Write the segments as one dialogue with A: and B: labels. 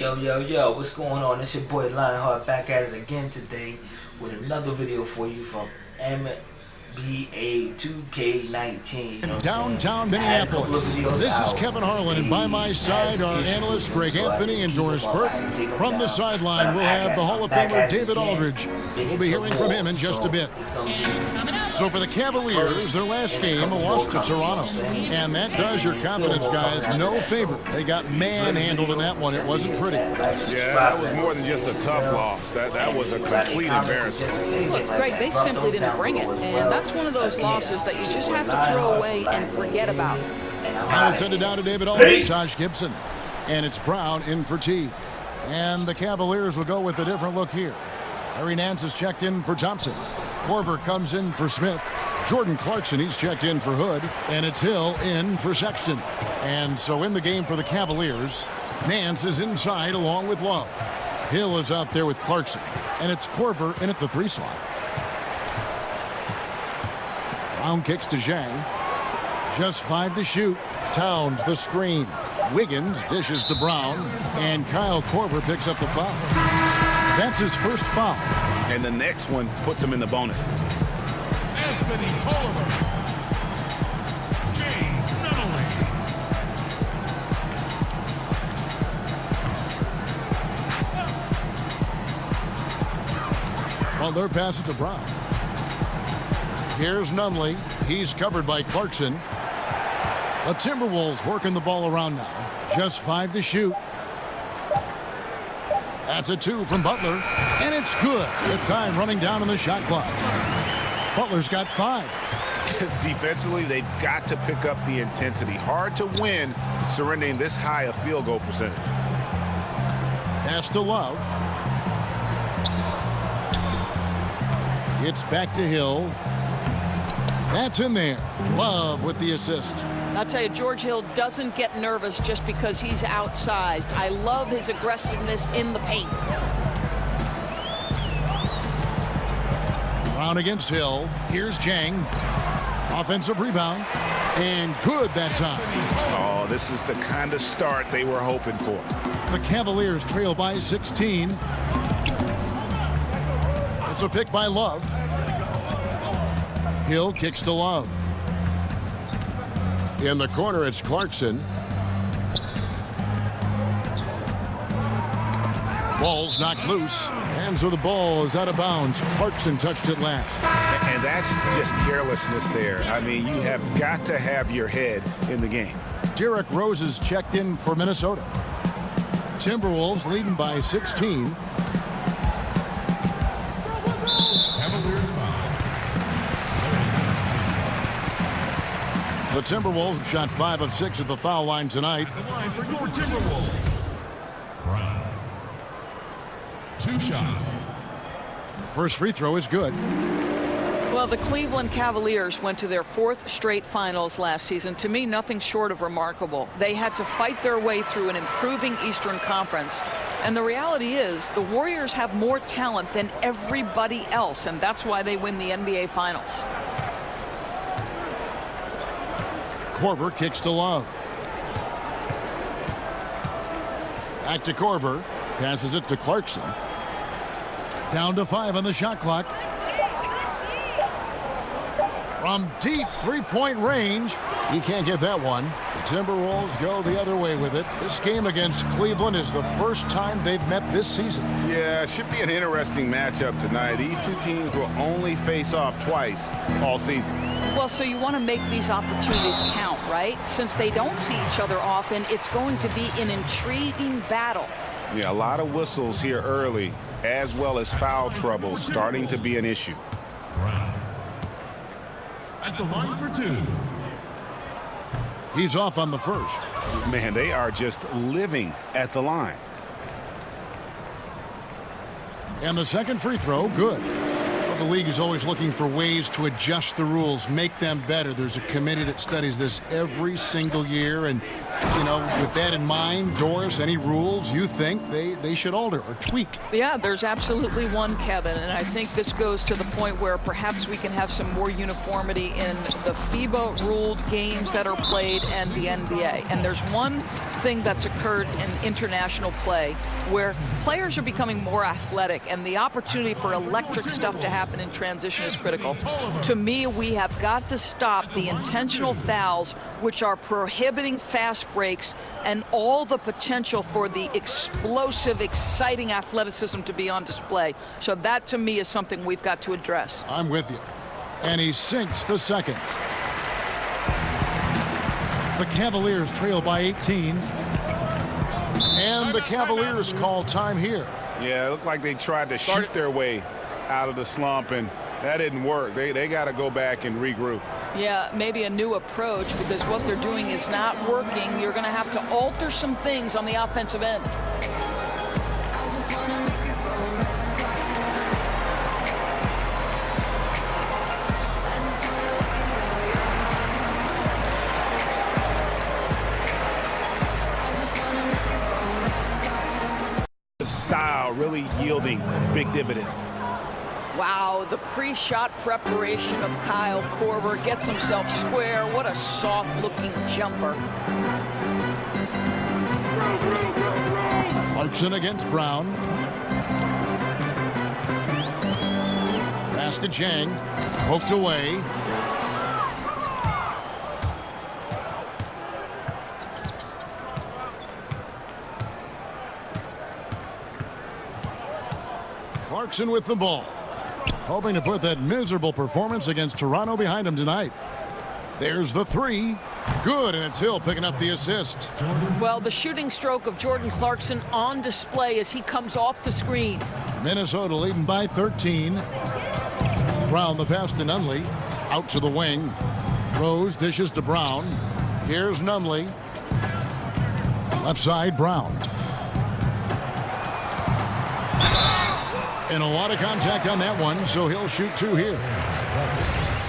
A: Yo, what's going on? It's your boy Lionheart back at it again today with another video for you from NBA2K19.
B: In downtown Minneapolis, this is Kevin Harlan, and by my side, our analyst Greg Anthony and Doris Burke. From the sideline, we'll have the Hall of Famer David Aldridge. We'll be hearing from him in just a bit. So for the Cavaliers, their last game, a loss to Toronto. And that does your confidence guys no favor. They got manhandled in that one. It wasn't pretty.
C: Yeah, that was more than just a tough loss. That was a complete embarrassment.
D: Look, Greg, they simply didn't bring it. And that's one of those losses that you just have to throw away and forget about.
B: Now it's headed down to David Aldridge, Josh Gibson. And it's Brown in for T. And the Cavaliers will go with a different look here. Larry Nance is checked in for Thompson. Korver comes in for Smith. Jordan Clarkson, he's checked in for Hood. And it's Hill in for Sexton. And so in the game for the Cavaliers, Nance is inside along with Love. Hill is out there with Clarkson. And it's Korver in at the 3 slot. Brown kicks to Zhang. Just 5 to shoot. Towns the screen. Wiggins dishes to Brown. And Kyle Korver picks up the foul. That's his first foul.
C: And the next one puts him in the bonus.
E: Anthony Tolliver. James Nunnally.
B: Well, their pass it to Brown. Here's Nunnally. He's covered by Clarkson. The Timberwolves working the ball around now. Just 5 to shoot. That's a 2 from Butler. And it's good with time running down on the shot clock. Butler's got 5.
C: Defensively, they've got to pick up the intensity. Hard to win surrendering this high a field goal percentage.
B: Pass to Love. It's back to Hill. That's in there. Love with the assist.
D: I'll tell you, George Hill doesn't get nervous just because he's outsized. I love his aggressiveness in the paint.
B: Brown against Hill. Here's Zhang. Offensive rebound. And good that time.
C: Oh, this is the kind of start they were hoping for.
B: The Cavaliers trail by 16. It's a pick by Love. Hill kicks to Love. In the corner, it's Clarkson. Ball's knocked loose. And so the ball is out of bounds. Clarkson touched it last.
C: And that's just carelessness there. I mean, you have got to have your head in the game.
B: Derrick Rose is checked in for Minnesota. Timberwolves leading by 16.
E: Cavaliers foul.
B: The Timberwolves have shot 5 of 6 at the foul line tonight.
E: At the line for your Timberwolves. Brown. 2 shots.
B: First free throw is good.
D: Well, the Cleveland Cavaliers went to their 4th straight finals last season. To me, nothing short of remarkable. They had to fight their way through an improving Eastern Conference. And the reality is the Warriors have more talent than everybody else, and that's why they win the NBA Finals.
B: Korver kicks to Love. Back to Korver. Passes it to Clarkson. Down to 5 on the shot clock. From deep three-point range. He can't get that one. The Timberwolves go the other way with it. This game against Cleveland is the first time they've met this season.
C: Yeah, it should be an interesting matchup tonight. These two teams will only face off twice all season.
D: Well, so you want to make these opportunities count, right? Since they don't see each other often, it's going to be an intriguing battle.
C: Yeah, a lot of whistles here early, as well as foul trouble starting to be an issue.
E: Brown. At the line for 2.
B: He's off on the first.
C: Man, they are just living at the line.
B: And the second free throw, good. Well, the league is always looking for ways to adjust the rules, make them better. There's a committee that studies this every single year, and You know, with that in mind, Doris, any rules you think they should alter or tweak?
D: Yeah, there's absolutely one, Kevin, and I think this goes to the point where perhaps we can have some more uniformity in the FIBA-ruled games that are played and the NBA. And there's one thing that's occurred in international play where players are becoming more athletic, and the opportunity for electric stuff to happen in transition is critical. To me, we have got to stop the intentional fouls, which are prohibiting fast breaks and all the potential for the explosive, exciting athleticism to be on display. So that, to me, is something we've got to address.
B: I'm with you. And he sinks the second. The Cavaliers trail by 18. And the Cavaliers call time here.
C: Yeah, it looked like they tried to shoot their way out of the slump, and that didn't work. They got to go back and regroup.
D: Yeah, maybe a new approach, because what they're doing is not working. You're going to have to alter some things on the offensive end.
C: Style really yielding big dividends.
D: Wow, the pre-shot preparation of Kyle Korver gets himself square. What a soft-looking jumper.
B: Clarkson against Brown. Pass to Jang. Poked away. Clarkson with the ball. Hoping to put that miserable performance against Toronto behind him tonight. There's the three. Good, and it's Hill picking up the assist.
D: Well, the shooting stroke of Jordan Clarkson on display as he comes off the screen.
B: Minnesota leading by 13. Brown the pass to Nunley. Out to the wing. Rose dishes to Brown. Here's Nunley. Left side, Brown. And a lot of contact on that one, so he'll shoot two here.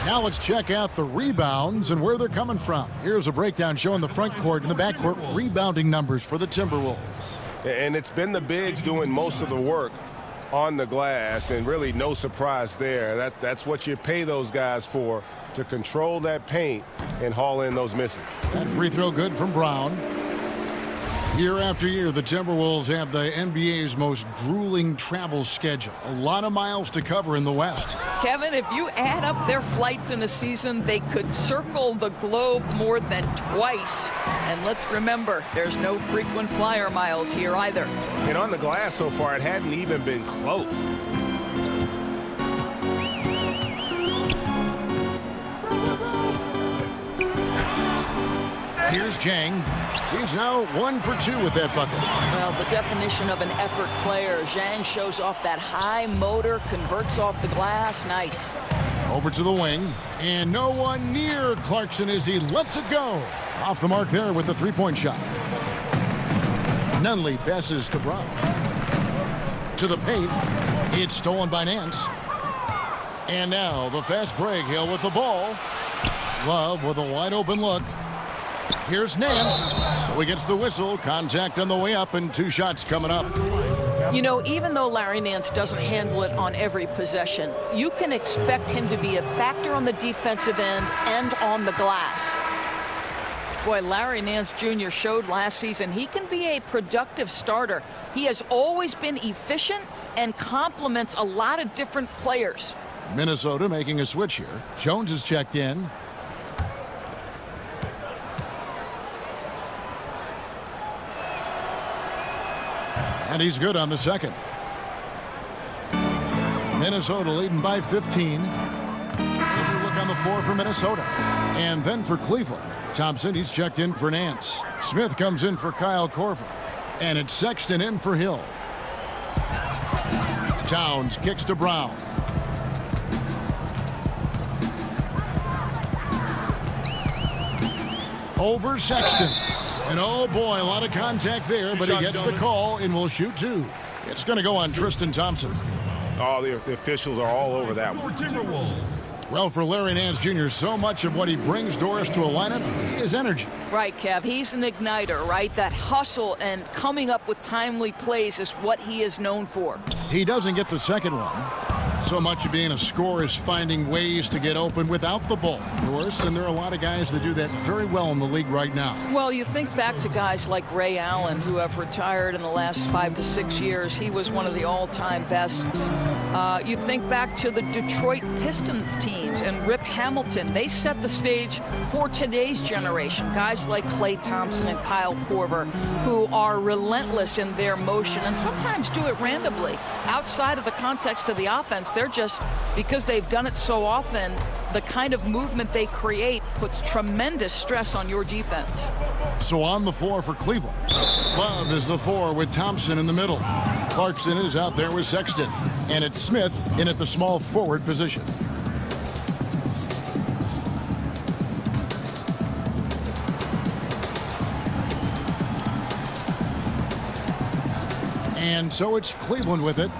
B: Now let's check out the rebounds and where they're coming from. Here's a breakdown showing the front court and the back court rebounding numbers for the Timberwolves.
C: And it's been the bigs doing most of the work on the glass, and really no surprise there. That's what you pay those guys for, to control that paint and haul in those misses.
B: That free throw good from Brown. Year after year, the Timberwolves have the NBA's most grueling travel schedule. A lot of miles to cover in the West.
D: Kevin, if you add up their flights in a season, they could circle the globe more than twice. And let's remember, there's no frequent flyer miles here either.
C: And on the glass so far, it hadn't even been close.
B: Here's Jang. He's now 1 for 2 with that bucket.
D: Well, the definition of an effort player. Zhang shows off that high motor, converts off the glass. Nice.
B: Over to the wing. And no one near Clarkson as he lets it go. Off the mark there with the three-point shot. Nunley passes to Brown. To the paint. It's stolen by Nance. And now the fast break. Hill with the ball. Love with a wide-open look. Here's Nance. So he gets the whistle. Contact on the way up, and 2 shots coming up.
D: You know, even though Larry Nance doesn't handle it on every possession, you can expect him to be a factor on the defensive end and on the glass. Boy, Larry Nance Jr. showed last season he can be a productive starter. He has always been efficient and complements a lot of different players.
B: Minnesota making a switch here. Jones is checked in. And he's good on the second. Minnesota leading by 15. Look on the floor for Minnesota. And then for Cleveland. Thompson, he's checked in for Nance. Smith comes in for Kyle Korver. And it's Sexton in for Hill. Towns kicks to Brown. Over Sexton. And oh boy, a lot of contact there, but he gets the call and will shoot 2. It's going to go on Tristan Thompson.
C: Oh, the officials are all over that one.
E: Timberwolves.
B: Well, for Larry Nance Jr., so much of what he brings, Doris, to a lineup is energy.
D: Right, Kev. He's an igniter, right? That hustle and coming up with timely plays is what he is known for.
B: He doesn't get the second one. So much of being a scorer is finding ways to get open without the ball, Doris, and there are a lot of guys that do that very well in the league right now.
D: Well, you think back to guys like Ray Allen, who have retired in the last 5 to 6 years. He was one of the all-time bests. You think back to the Detroit Pistons teams and Rip Hamilton. They set the stage for today's generation. Guys like Klay Thompson and Kyle Korver, who are relentless in their motion and sometimes do it randomly. Outside of the context of the offense, they're just, because they've done it so often, the kind of movement they create puts tremendous stress on your defense.
B: So on the floor for Cleveland, Love is the 4 with Thompson in the middle. Clarkson is out there with Sexton. And it's Smith in at the small forward position. And so it's Cleveland with it.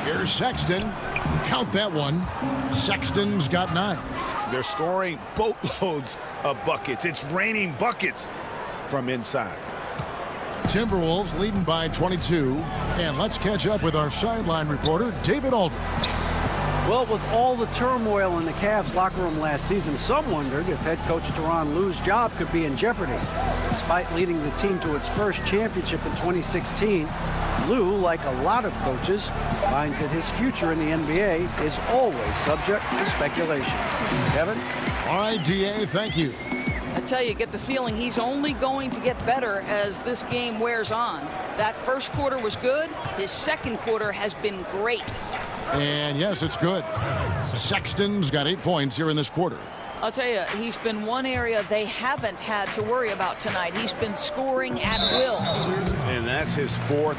B: Here's Sexton. Count that one. Sexton's got 9.
F: They're scoring boatloads of buckets. It's raining buckets from inside.
B: Timberwolves leading by 22. And let's catch up with our sideline reporter, David Aldridge.
G: Well, with all the turmoil in the Cavs locker room last season, some wondered if head coach Tyronn Lue's job could be in jeopardy. Despite leading the team to its first championship in 2016, Lue, like a lot of coaches, finds that his future in the NBA is always subject to speculation. Kevin?
B: All right, D.A., thank you.
D: I tell you, get the feeling he's only going to get better as this game wears on. That first quarter was good. His second quarter has been great.
B: And yes, it's good. Sexton's got 8 points here in this quarter.
D: I'll tell you, he's been one area they haven't had to worry about tonight. He's been scoring at will.
C: And that's his 4th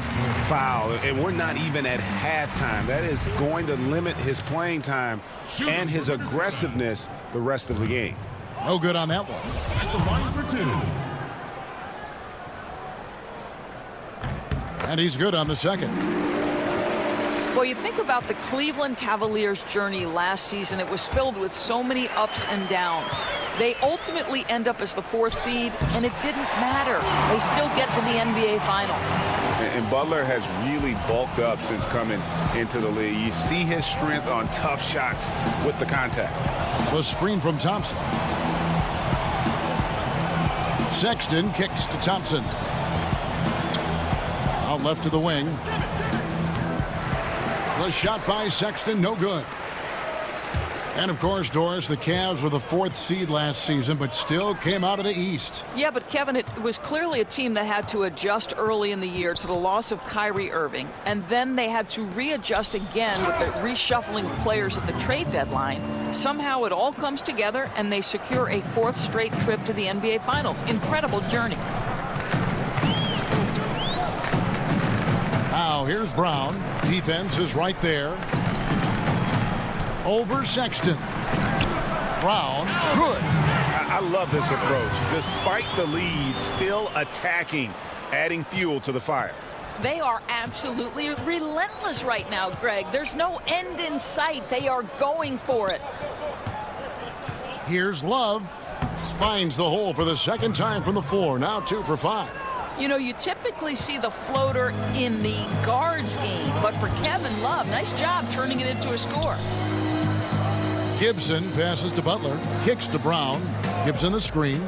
C: foul. And we're not even at halftime. That is going to limit his playing time and his aggressiveness the rest of the game.
B: No good on that one.
E: At the line for 2.
B: And he's good on the second.
D: Well, you think about the Cleveland Cavaliers' journey last season. It was filled with so many ups and downs. They ultimately end up as the 4th seed, and it didn't matter. They still get to the NBA Finals.
C: And Butler has really bulked up since coming into the league. You see his strength on tough shots with the contact.
B: The screen from Thompson. Sexton kicks to Thompson. Out left to the wing. The shot by Sexton, no good. And, of course, Doris, the Cavs were the 4th seed last season, but still came out of the East.
D: Yeah, but, Kevin, it was clearly a team that had to adjust early in the year to the loss of Kyrie Irving. And then they had to readjust again with the reshuffling of players at the trade deadline. Somehow it all comes together, and they secure a 4th straight trip to the NBA Finals. Incredible journey.
B: Now, here's Brown. Defense is right there. Over Sexton. Brown, good.
C: I love this approach. Despite the lead, still attacking, adding fuel to the fire.
D: They are absolutely relentless right now, Greg. There's no end in sight. They are going for it.
B: Here's Love. Finds the hole for the second time from the floor. Now 2 for 5.
D: You know, you typically see the floater in the guards game, but for Kevin Love, nice job turning it into a score.
B: Gibson passes to Butler, kicks to Brown. Gibson the screen.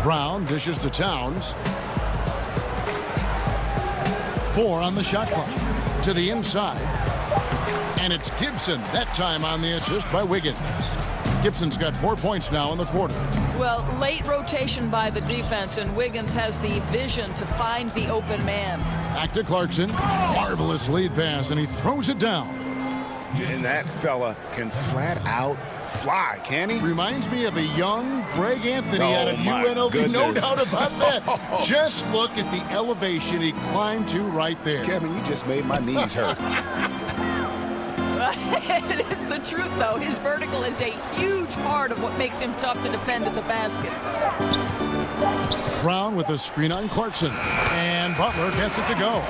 B: Brown dishes to Towns. 4 on the shot clock. To the inside. And it's Gibson, that time on the assist by Wiggins. Gibson's got 4 points now in the quarter.
D: Well, late rotation by the defense, and Wiggins has the vision to find the open man.
B: Back to Clarkson. Marvelous lead pass, and he throws it down.
C: And that fella can flat out fly, can he?
B: Reminds me of a young Greg Anthony out of UNLV.
C: Goodness.
B: No doubt about that. Just look at the elevation he climbed to right there.
C: Kevin, you just made my knees hurt.
D: It is the truth, though. His vertical is a huge part of what makes him tough to defend at the basket.
B: Brown with a screen on Clarkson. And Butler gets it to go.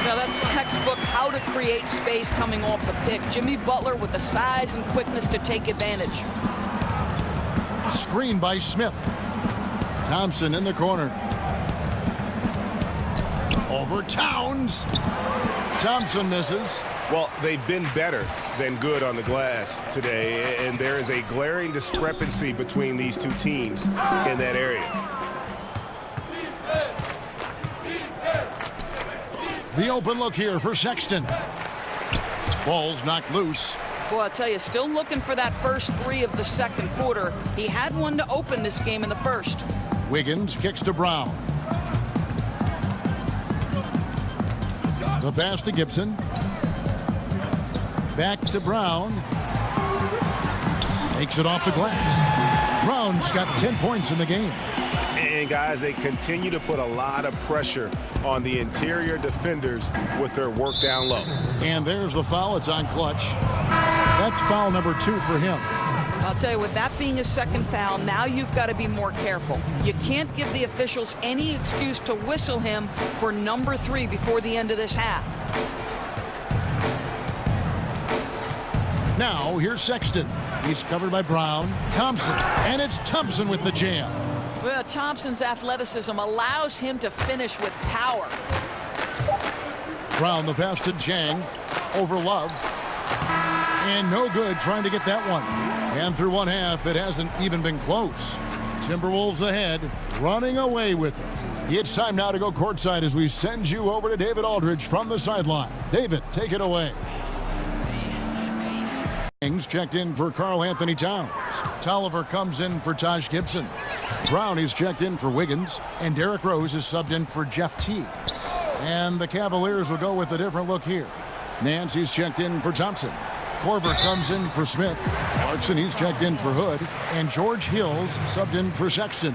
D: Now, that's textbook how to create space coming off the pick. Jimmy Butler with the size and quickness to take advantage.
B: Screen by Smith. Thompson in the corner. Over Towns. Thompson misses.
C: Well, they've been better than good on the glass today, and there is a glaring discrepancy between these two teams in that area.
B: The open look here for Sexton. Ball's knocked loose.
D: Well, I'll tell you, still looking for that first three of the second quarter. He had one to open this game in the first.
B: Wiggins kicks to Brown. The pass to Gibson. Back to Brown. Makes it off the glass. Brown's got 10 points in the game.
C: And guys, they continue to put a lot of pressure on the interior defenders with their work down low.
B: And there's the foul. It's on Clutch. That's foul number 2 for him.
D: I'll tell you, with that being a second foul, now you've got to be more careful. You can't give the officials any excuse to whistle him for number 3 before the end of this half.
B: Now, here's Sexton. He's covered by Brown. Thompson. And it's Thompson with the jam.
D: Well, Thompson's athleticism allows him to finish with power.
B: Brown, the pass to Jang. Over Love. And no good trying to get that one. And through one half, it hasn't even been close. Timberwolves ahead, running away with it. It's time now to go courtside as we send you over to David Aldridge from the sideline. David, take it away. Checked in for Karl Anthony Towns. Tolliver comes in for Taj Gibson. Brown is checked in for Wiggins. And Derrick Rose is subbed in for Jeff Teague. And the Cavaliers will go with a different look here. Nancy's checked in for Thompson. Korver comes in for Smith. Clarkson, he's checked in for Hood. And George Hill's subbed in for Sexton.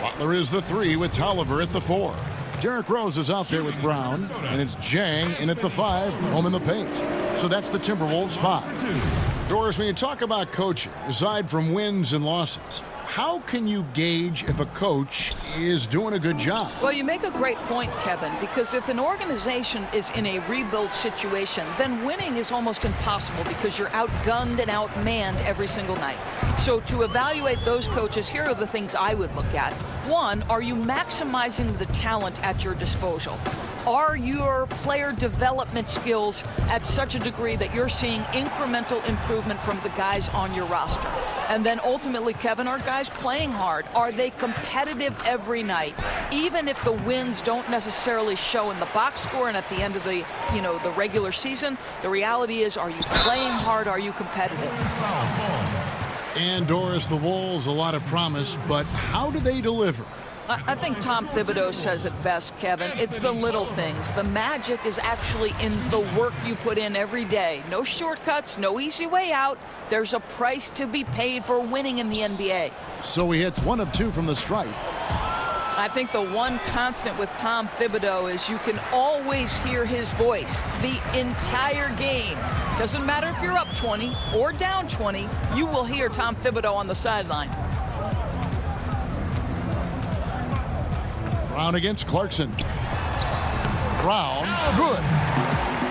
B: Butler is the 3 with Tolliver at the 4. Derrick Rose is out there with Brown. And it's Jang in at the 5, home in the paint. So that's the Timberwolves 5. Doris, when you talk about coaching, aside from wins and losses, how can you gauge if a coach is doing a good job?
D: Well, you make a great point, Kevin, because if an organization is in a rebuild situation, then winning is almost impossible because you're outgunned and outmanned every single night. So to evaluate those coaches, here are the things I would look at. 1, are you maximizing the talent at your disposal? Are your player development skills at such a degree that you're seeing incremental improvement from the guys on your roster? And then ultimately, Kevin, are guys playing hard? Are they competitive every night? Even if the wins don't necessarily show in the box score and at the end of the, the regular season, the reality is, are you playing hard? Are you competitive?
B: And Doris, the Wolves, a lot of promise, but how do they deliver?
D: I think Tom Thibodeau says it best, Kevin. It's the little things. The magic is actually in the work you put in every day. No shortcuts, no easy way out. There's a price to be paid for winning in the NBA.
B: So he hits 1 of 2 from the stripe.
D: I think the one constant with Tom Thibodeau is you can always hear his voice the entire game. Doesn't matter if you're up 20 or down 20, you will hear Tom Thibodeau on the sideline.
B: Brown against Clarkson. Brown, good.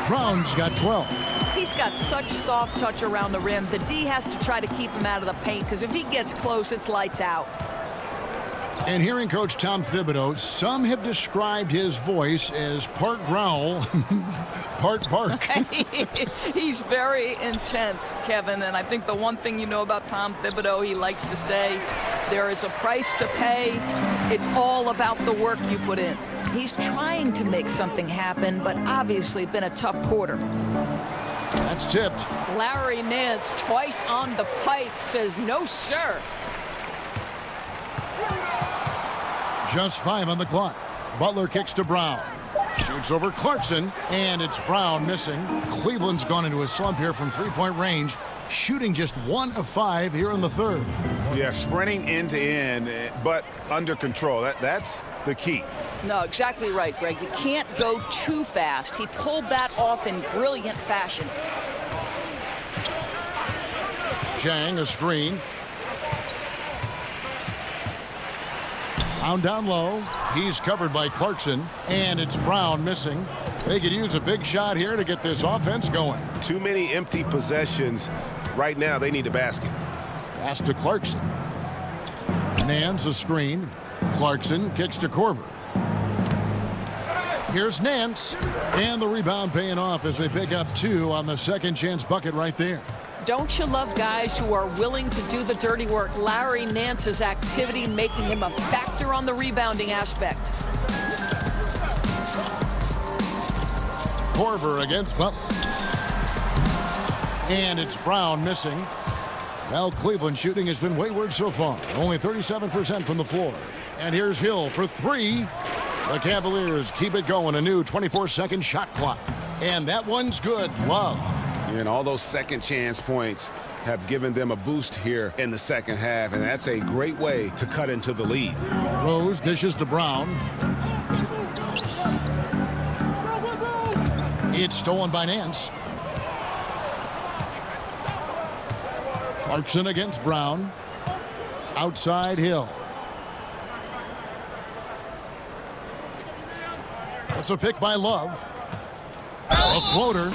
B: Brown's got 12.
D: He's got such soft touch around the rim. The D has to try to keep him out of the paint because if he gets close, it's lights out.
B: And hearing Coach Tom Thibodeau, some have described his voice as part growl, part bark.
D: He's very intense, Kevin, and I think the one thing you know about Tom Thibodeau, he likes to say, there is a price to pay. It's all about the work you put in. He's trying to make something happen, but obviously been a tough quarter.
B: That's tipped.
D: Larry Nance, twice on the pipe, says no, sir.
B: Just 5 on the clock. Butler kicks to Brown. Shoots over Clarkson, and it's Brown missing. Cleveland's gone into a slump here from 3-point range, shooting just 1 of 5 here in the third.
C: Yeah, sprinting end to end, but under control. That's the key.
D: No, exactly right, Greg. You can't go too fast. He pulled that off in brilliant fashion.
B: Jang, a screen. Brown down low. He's covered by Clarkson, and it's Brown missing. They could use a big shot here to get this offense going.
C: Too many empty possessions. Right now, they need a basket.
B: Pass to Clarkson. Nance a screen. Clarkson kicks to Korver. Here's Nance. And the rebound paying off as they pick up 2 on the second chance bucket right there.
D: Don't you love guys who are willing to do the dirty work? Larry Nance's activity making him a factor on the rebounding aspect.
B: Korver against Butler. And it's Brown missing. Well, Cleveland shooting has been wayward so far. Only 37% from the floor. And here's Hill for 3. The Cavaliers keep it going. A new 24-second shot clock. And that one's good. Love.
C: And all those second chance points have given them a boost here in the second half. And that's a great way to cut into the lead.
B: Rose dishes to Brown. It's stolen by Nance. Clarkson against Brown. Outside Hill. It's a pick by Love. A floater.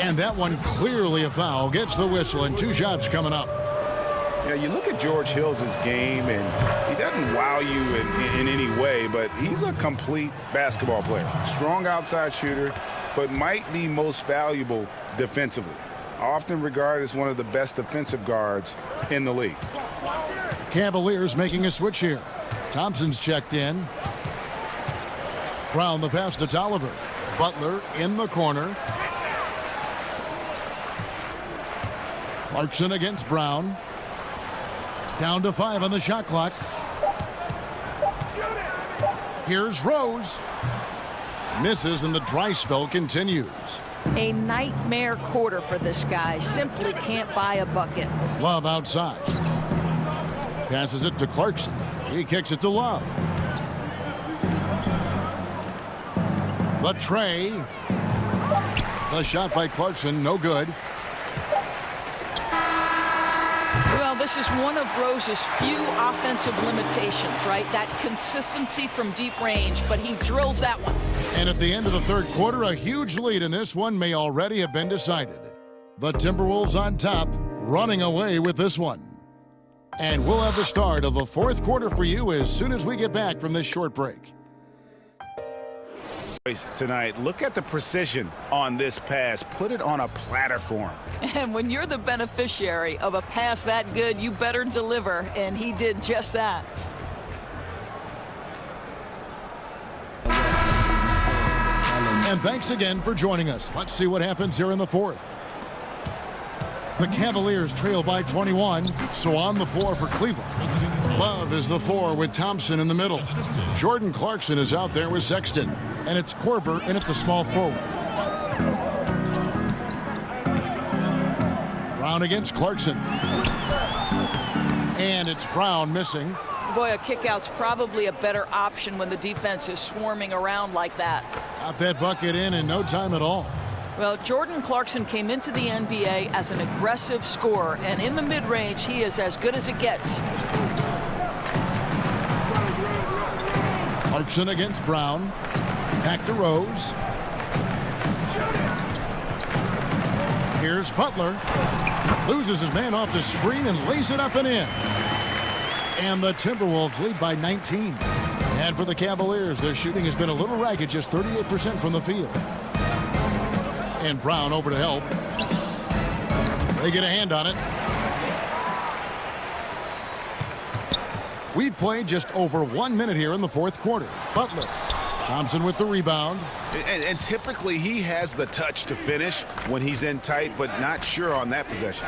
B: And that one clearly a foul. Gets the whistle and 2 shots coming up.
F: Yeah, you look at George Hill's game, and he doesn't wow you in any way, but he's a complete basketball player. Strong outside shooter, but might be most valuable defensively. Often regarded as one of the best defensive guards in the league.
B: Cavaliers making a switch here. Thompson's checked in. Brown the pass to Tolliver. Butler in the corner. Clarkson against Brown. Down to 5 on the shot clock. Here's Rose. Misses and the dry spell continues.
D: A nightmare quarter for this guy. Simply can't buy a bucket.
B: Love outside. Passes it to Clarkson. He kicks it to Love. The tray. The shot by Clarkson, no good.
D: Well, this is one of Rose's few offensive limitations, right? That consistency from deep range, but he drills that one.
B: And at the end of the third quarter, a huge lead in this one may already have been decided. The Timberwolves on top, running away with this one. And we'll have the start of the fourth quarter for you as soon as we get back from this short break.
F: Tonight, look at the precision on this pass. Put it on a platter for him.
D: And when you're the beneficiary of a pass that good, you better deliver, and he did just that.
B: And thanks again for joining us. Let's see what happens here in the fourth. The Cavaliers trail by 21, so on the floor for Cleveland. Love is the 4 with Thompson in the middle. Jordan Clarkson is out there with Sexton. And it's Korver in at the small forward. Brown against Clarkson. And it's Brown missing.
D: Boy, a kickout's probably a better option when the defense is swarming around like that.
B: Got that bucket in no time at all.
D: Well, Jordan Clarkson came into the NBA as an aggressive scorer, and in the mid-range, he is as good as it gets.
B: Clarkson against Brown. Back to Rose. Here's Butler. Loses his man off the screen and lays it up and in. And the Timberwolves lead by 19. And for the Cavaliers, their shooting has been a little ragged, just 38% from the field. And Brown over to help. They get a hand on it. We've played just over 1 minute here in the fourth quarter. Butler. Thompson with the rebound.
F: And typically he has the touch to finish when he's in tight, but not sure on that possession.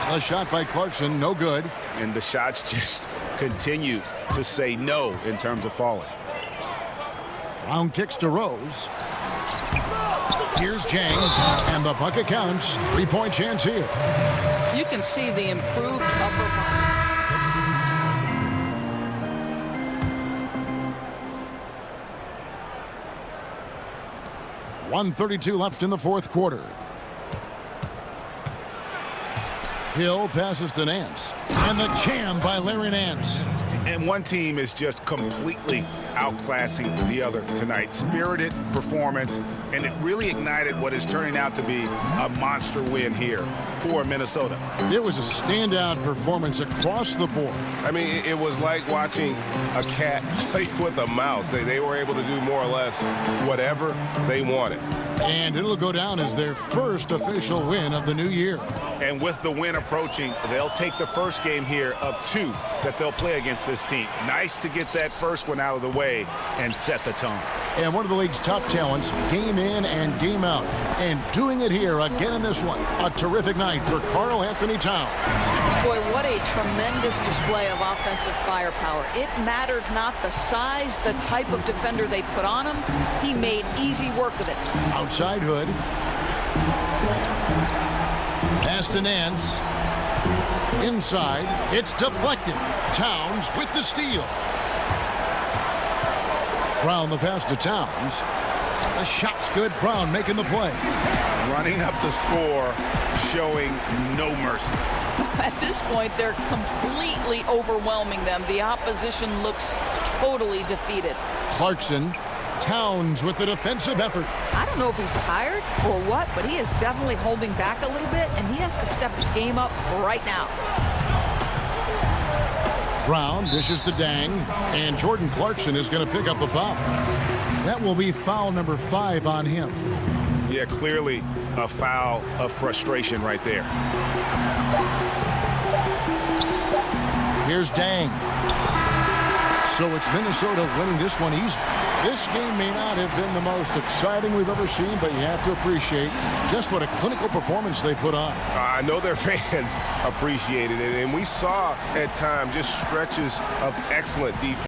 B: A shot by Clarkson, no good.
F: And the shots just continue to say no in terms of falling.
B: Brown kicks to Rose. Here's Jang, and the bucket counts. 3-point chance here.
D: You can see the improved upper body.
B: 1:32 left in the fourth quarter. Hill passes to Nance. And the jam by Larry Nance.
F: And one team is just completely outclassing the other tonight. Spirited performance, and it really ignited what is turning out to be a monster win here for Minnesota.
B: It was a standout performance across the board.
C: I mean, it was like watching a cat play with a mouse. They were able to do more or less whatever they wanted.
B: And it'll go down as their first official win of the new year.
F: And with the win approaching, they'll take the first game here of 2 that they'll play against this team. Nice to get that first one out of the way and set the tone.
B: And one of the league's top talents, game in and game out. And doing it here again in this one. A terrific night for Karl Anthony Towns.
D: Boy, what a tremendous display of offensive firepower. It mattered not the size, the type of defender they put on him. He made easy work of it.
B: Outside Hood. Pass to Nance. Inside. It's deflected. Towns with the steal. Brown the pass to Towns. The shot's good. Brown making the play.
F: Running up the score, showing no mercy.
D: At this point, they're completely overwhelming them. The opposition looks totally defeated.
B: Clarkson. Towns with the defensive effort.
D: I don't know if he's tired or what, but he is definitely holding back a little bit, and he has to step his game up right now.
B: Brown dishes to Dang, and Jordan Clarkson is going to pick up the foul. That will be foul number 5 on him.
F: Yeah, clearly a foul of frustration right there.
B: Here's Dang. So it's Minnesota winning this one easy. This game may not have been the most exciting we've ever seen, but you have to appreciate just what a clinical performance they put on.
C: I know their fans appreciated it, and we saw at times just stretches of excellent defense.